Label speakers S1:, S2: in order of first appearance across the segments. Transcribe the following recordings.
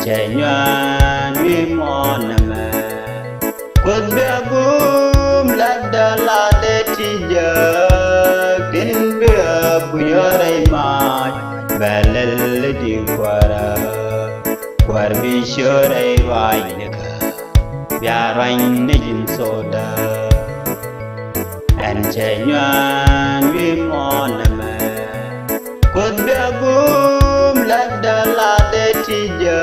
S1: chạy nhuyễn wicmuon mà quân bia gum lát đà la để chi giờ kín bia bùa đầy mai và lên đi qua bi sửa đầy vai nè bia ranh nên soda anh chạy nhuyễn wicmuon mà quân bia gum lát đà la để chi giờ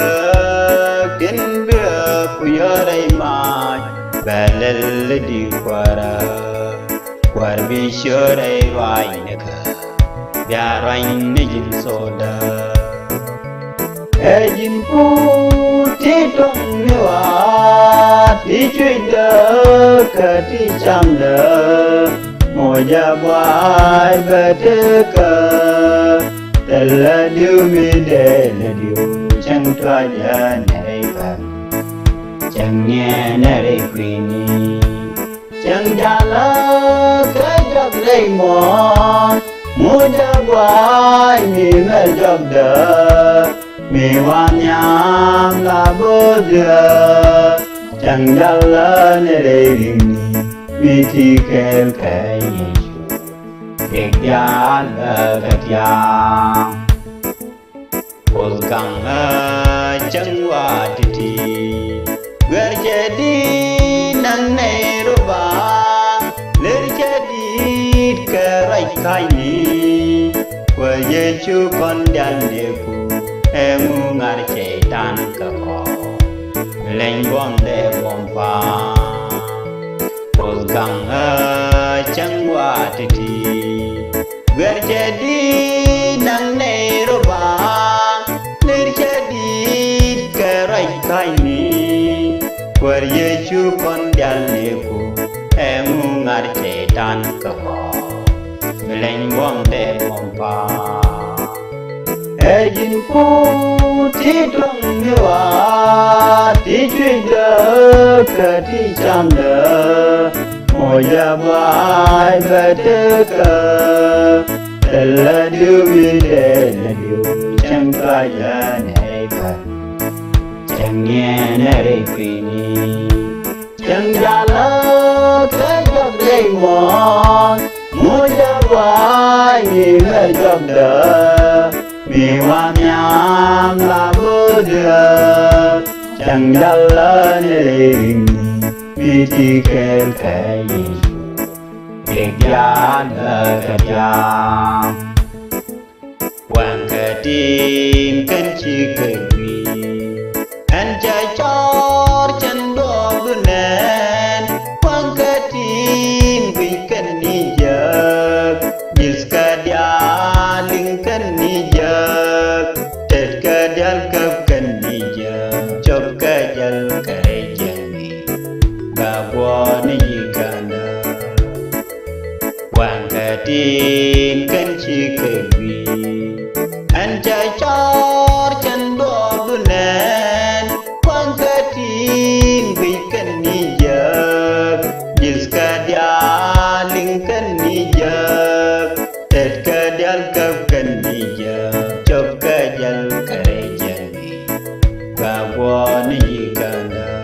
S1: kín bia bùa đầy mai và lên đi qua bi sửa đầy vai nè bia ranh nên soda Ejin pu ti tong nyua ti chui đơ cả ti chăm đơ mùa gia boai về thế cơ tên là điều mi để là điều chẳng thoa gia này và chẳng nghe này quy ni chẳng gia la cái giấc lấy mòn mùa gia boai mi mê giấc đơ mi wan nham la bơ dơ chẳng gia la nê rê rinh mi thi kêu kê Giêsu việc gia la gạt giang ôi căng chẳng qua titi wer jadi nang nê rô bang ler jadi ke rai kai ni wer Giêsu con đàn địa phụ em ngar chạy tan cả cỏ lên buông để buông pha ôi căng chẳng qua titi wer jadi nang nê rô bang ler jadi ke rai kai ni wer Giêsu con đàn địa phụ em ngar chạy tan cả cỏ lên buông để buông pha Ejin pu ti tong nyua ti chui đơ cả ti chăm đơ mùa gia boai về thế cơ tên là điều mi để là điều chẳng có gia này và chẳng nghe này quy ni chẳng gia la cái giấc lấy mòn mùa gia boai mi mê giấc đơ mi wan nham la bơ dơ chẳng gia la nê rê rinh mi thi kêu kê Giêsu việc gia la gạt giang quang kê tim kênh chi kê quy anh chạy chót chân đô đu nền quang kê tim quy kênh ni giấc Yus kê đia linh kênh ni giấc tết kê đia cấp kênh ni giấc chốc kê dal kê giang mi bà bùa ni kê nơ quang kê tim kênh chi kê quy anh chạy chót chân đô đu nền quang kê tim quy kênh ni giấc Yus kê đia linh kênh ni giấc tết kê đia cấp kênh ni giấc chốc kê dal kê giang mi bà bùa ni kê nơ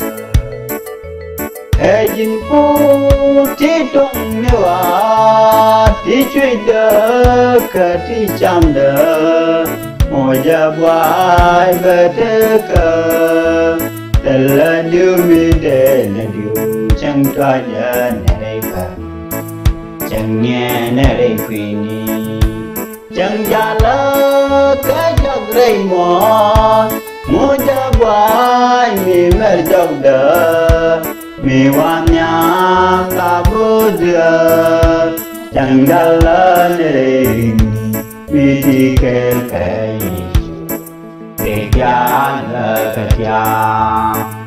S1: Ejin pu ti tong nyua ti chui đơ cả ti chăm đơ mùa gia boai về thế cơ tên là điều mi để là điều chẳng thoa gia này và chẳng nghe này quy ni chẳng gia la cái giấc lấy mòn mùa gia boai mi mê giấc đơ mi wan nham la bơ dơ chẳng gia la nê rê rinh mi thi kêu kê Giêsu việc gia la gạt giang